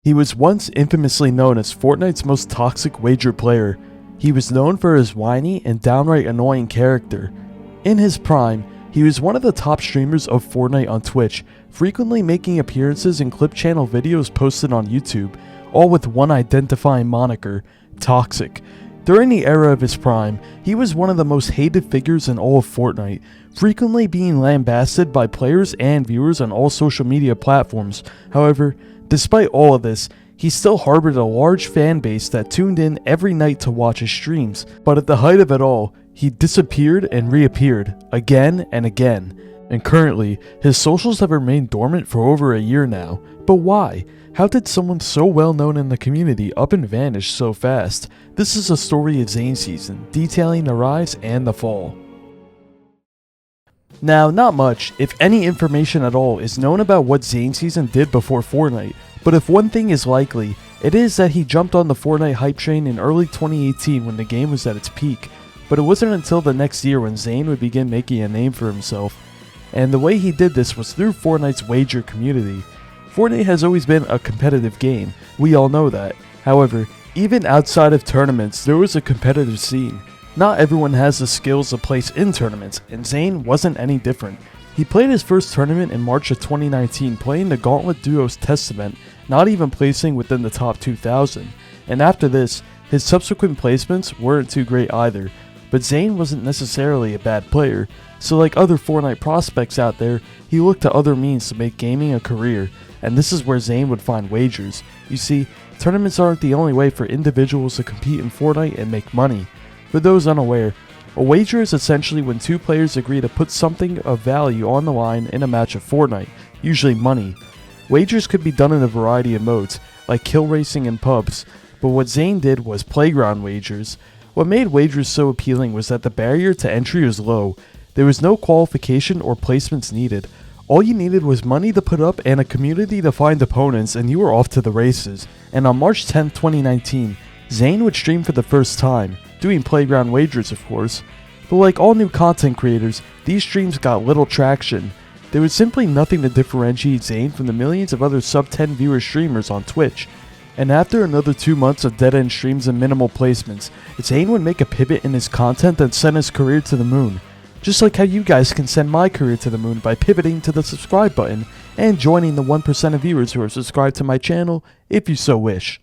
He was once infamously known as Fortnite's most toxic wager player. He was known for his whiny and downright annoying character. In his prime, he was one of the top streamers of Fortnite on Twitch, frequently making appearances in clip channel videos posted on YouTube, all with one identifying moniker, Toxic. During the era of his prime, he was one of the most hated figures in all of Fortnite, frequently being lambasted by players and viewers on all social media platforms. However, despite all of this, he still harbored a large fan base that tuned in every night to watch his streams. But at the height of it all, he disappeared and reappeared, again and again. And currently, his socials have remained dormant for over a year now. But why? How did someone so well known in the community up and vanish so fast? This is a story of ZaynSzn, detailing the rise and the fall. Now, not much, if any information at all, is known about what ZaynSzn did before Fortnite, but if one thing is likely, it is that he jumped on the Fortnite hype train in early 2018 when the game was at its peak, but it wasn't until the next year when Zayn would begin making a name for himself, and the way he did this was through Fortnite's wager community. Fortnite has always been a competitive game, we all know that. However, even outside of tournaments, there was a competitive scene. Not everyone has the skills to place in tournaments, and Zayn wasn't any different. He played his first tournament in March of 2019, playing the Gauntlet Duos test event, not even placing within the top 2,000. And after this, his subsequent placements weren't too great either. But Zayn wasn't necessarily a bad player, so like other Fortnite prospects out there, he looked to other means to make gaming a career, and this is where Zayn would find wagers. You see, tournaments aren't the only way for individuals to compete in Fortnite and make money. For those unaware, a wager is essentially when two players agree to put something of value on the line in a match of Fortnite, usually money. Wagers could be done in a variety of modes, like kill racing and pubs, but what Zayn did was playground wagers. What made wagers so appealing was that the barrier to entry was low. There was no qualification or placements needed. All you needed was money to put up and a community to find opponents, and you were off to the races. And on March 10, 2019, Zayn would stream for the first time, doing playground wagers of course. But like all new content creators, these streams got little traction. There was simply nothing to differentiate Zayn from the millions of other sub 10 viewer streamers on Twitch. And after another 2 months of dead-end streams and minimal placements, Zayn would make a pivot in his content that sent his career to the moon. Just like how you guys can send my career to the moon by pivoting to the subscribe button and joining the 1% of viewers who are subscribed to my channel if you so wish.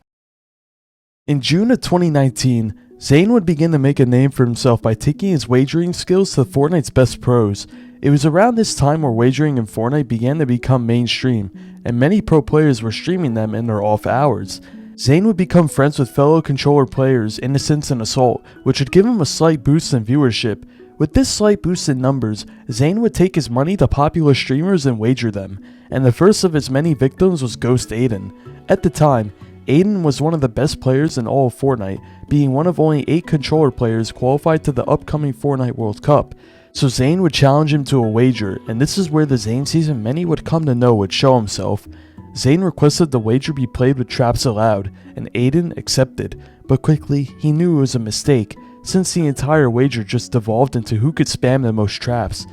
In June of 2019, Zayn would begin to make a name for himself by taking his wagering skills to Fortnite's best pros. It was around this time where wagering in Fortnite began to become mainstream, and many pro players were streaming them in their off hours. Zayn would become friends with fellow controller players Innocence and Assault, which would give him a slight boost in viewership. With this slight boost in numbers, Zayn would take his money to popular streamers and wager them, and the first of his many victims was Ghost Aiden. At the time, Aiden was one of the best players in all of Fortnite, being one of only 8 controller players qualified to the upcoming Fortnite World Cup. So Zayn would challenge him to a wager, and this is where the ZaynSzn many would come to know would show himself. Zayn requested the wager be played with traps allowed, and Aiden accepted, but quickly he knew it was a mistake, since the entire wager just devolved into who could spam the most traps.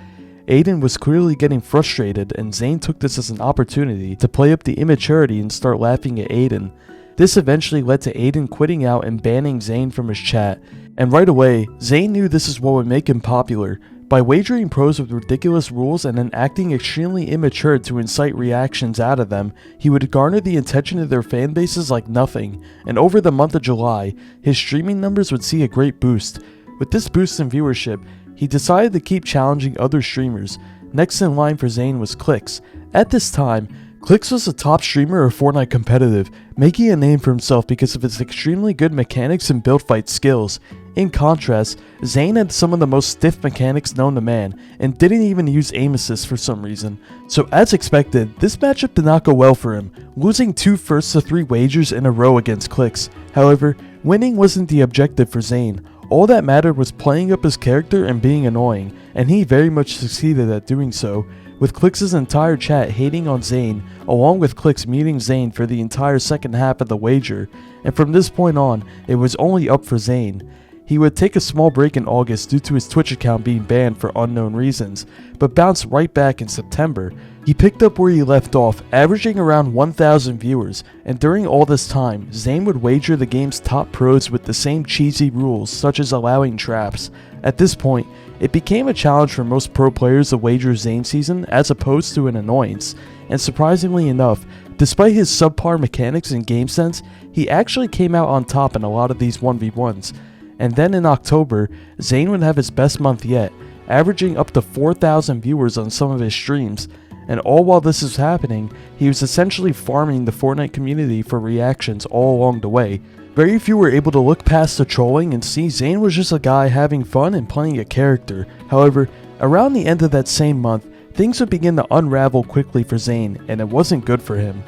Aiden was clearly getting frustrated, and Zayn took this as an opportunity to play up the immaturity and start laughing at Aiden. This eventually led to Aiden quitting out and banning Zayn from his chat, and right away, Zayn knew this is what would make him popular. By wagering pros with ridiculous rules and then acting extremely immature to incite reactions out of them, he would garner the attention of their fan bases like nothing, and over the month of July, his streaming numbers would see a great boost. With this boost in viewership, he decided to keep challenging other streamers. Next in line for Zayn was Clix. At this time, Clix was a top streamer of Fortnite competitive, making a name for himself because of his extremely good mechanics and build fight skills. In contrast, Zayn had some of the most stiff mechanics known to man, and didn't even use aim assist for some reason. So as expected, this matchup did not go well for him, losing 2 first to 3 wagers in a row against Clix. However, winning wasn't the objective for Zayn. All that mattered was playing up his character and being annoying, and he very much succeeded at doing so, with Clix's entire chat hating on Zayn, along with Clix muting Zayn for the entire second half of the wager, and from this point on, it was only up for Zayn. He would take a small break in August due to his Twitch account being banned for unknown reasons, but bounced right back in September. He picked up where he left off, averaging around 1,000 viewers, and during all this time, Zayn would wager the game's top pros with the same cheesy rules, such as allowing traps. At this point, it became a challenge for most pro players to wager ZaynSzn as opposed to an annoyance, and surprisingly enough, despite his subpar mechanics and game sense, he actually came out on top in a lot of these 1v1s. And then in October, Zayn would have his best month yet, averaging up to 4,000 viewers on some of his streams. And all while this is happening, he was essentially farming the Fortnite community for reactions all along the way. Very few were able to look past the trolling and see Zayn was just a guy having fun and playing a character. However, around the end of that same month, things would begin to unravel quickly for Zayn, and it wasn't good for him.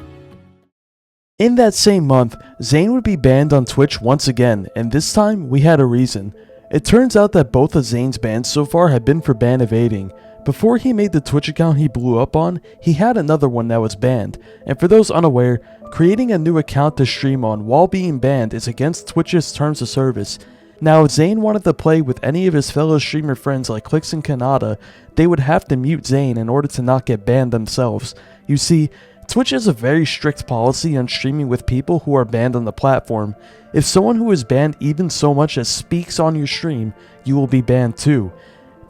In that same month, Zayn would be banned on Twitch once again, and this time we had a reason. It turns out that both of Zayn's bans so far had been for ban evading. Before he made the Twitch account he blew up on, he had another one that was banned, and for those unaware, creating a new account to stream on while being banned is against Twitch's terms of service. Now if Zayn wanted to play with any of his fellow streamer friends like Clix and Kanata, they would have to mute Zayn in order to not get banned themselves. You see, Twitch has a very strict policy on streaming with people who are banned on the platform. If someone who is banned even so much as speaks on your stream, you will be banned too.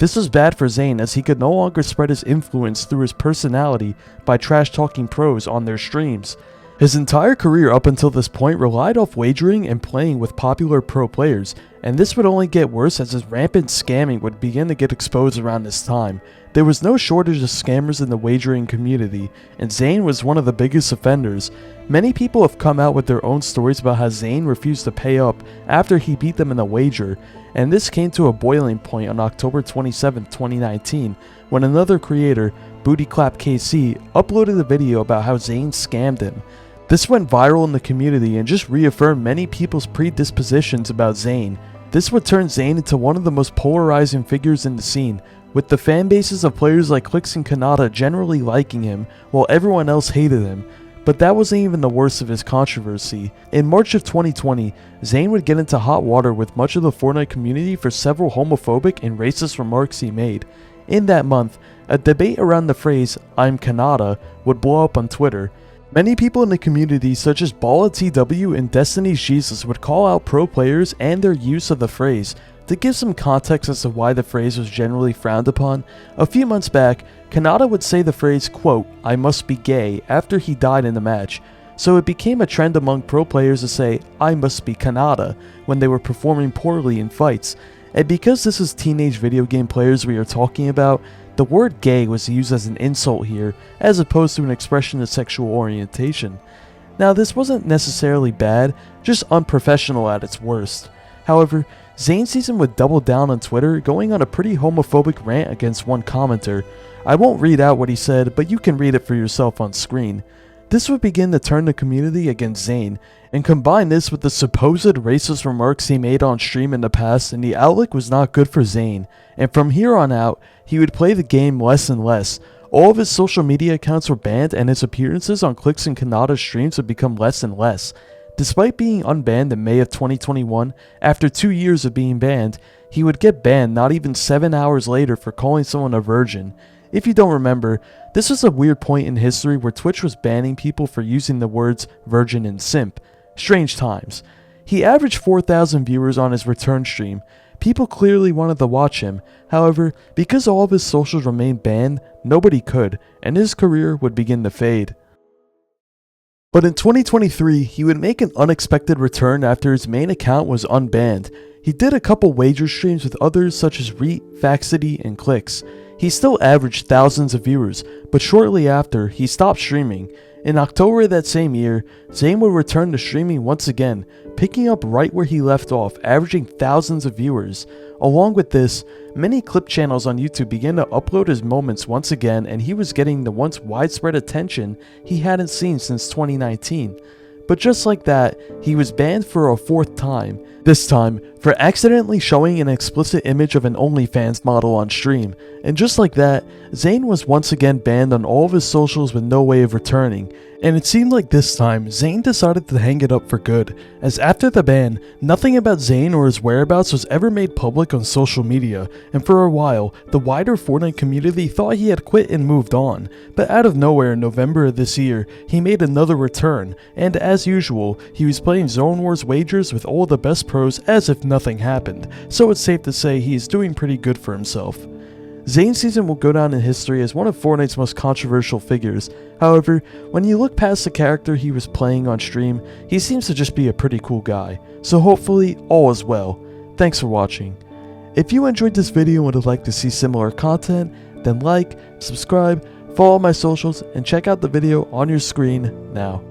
This was bad for Zayn as he could no longer spread his influence through his personality by trash-talking pros on their streams. His entire career up until this point relied off wagering and playing with popular pro players, and this would only get worse as his rampant scamming would begin to get exposed around this time. There was no shortage of scammers in the wagering community, and Zayn was one of the biggest offenders. Many people have come out with their own stories about how Zayn refused to pay up after he beat them in a wager, and this came to a boiling point on October 27, 2019, when another creator, BootyClapKC, uploaded a video about how Zayn scammed him. This went viral in the community and just reaffirmed many people's predispositions about Zayn. This would turn Zayn into one of the most polarizing figures in the scene, with the fan bases of players like Clix and Kanata generally liking him, while everyone else hated him. But that wasn't even the worst of his controversy. In March of 2020, Zayn would get into hot water with much of the Fortnite community for several homophobic and racist remarks he made. In that month, a debate around the phrase, "I'm Kanata," would blow up on Twitter. Many people in the community such as BallaTW and Destiny's Jesus would call out pro players and their use of the phrase. To give some context as to why the phrase was generally frowned upon, a few months back, Kanata would say the phrase, quote, "I must be gay," after he died in the match. So it became a trend among pro players to say, "I must be Kanata," when they were performing poorly in fights. And because this is teenage video game players we are talking about, the word gay was used as an insult here, as opposed to an expression of sexual orientation. Now this wasn't necessarily bad, just unprofessional at its worst. However, ZaynSzn would double down on Twitter, going on a pretty homophobic rant against one commenter. I won't read out what he said, but you can read it for yourself on screen. This would begin to turn the community against Zayn, and combine this with the supposed racist remarks he made on stream in the past, and the outlook was not good for Zayn. And from here on out, he would play the game less and less. All of his social media accounts were banned, and his appearances on Clix and Kanata streams would become less and less. Despite being unbanned in May of 2021, after 2 years of being banned, he would get banned not even 7 hours later for calling someone a virgin. If you don't remember, this was a weird point in history where Twitch was banning people for using the words virgin and simp. Strange times. He averaged 4,000 viewers on his return stream. People clearly wanted to watch him. However, because all of his socials remained banned, nobody could, and his career would begin to fade. But in 2023, he would make an unexpected return after his main account was unbanned. He did a couple wager streams with others such as Reet, Faxity, and Clix. He still averaged thousands of viewers, but shortly after, he stopped streaming. In October of that same year, Zayn would return to streaming once again, picking up right where he left off, averaging thousands of viewers. Along with this, many clip channels on YouTube began to upload his moments once again, and he was getting the once widespread attention he hadn't seen since 2019. But just like that, he was banned for a fourth time, this time for accidentally showing an explicit image of an OnlyFans model on stream, and just like that, Zayn was once again banned on all of his socials with no way of returning, and it seemed like this time, Zayn decided to hang it up for good, as after the ban, nothing about Zayn or his whereabouts was ever made public on social media, and for a while, the wider Fortnite community thought he had quit and moved on, but out of nowhere in November of this year, he made another return, and as usual, he was playing Zone Wars wagers with all the best pros as if nothing happened, so it's safe to say he is doing pretty good for himself. ZaynSzn will go down in history as one of Fortnite's most controversial figures. However, when you look past the character he was playing on stream, he seems to just be a pretty cool guy. So hopefully, all is well. Thanks for watching. If you enjoyed this video and would like to see similar content, then like, subscribe, follow my socials, and check out the video on your screen now.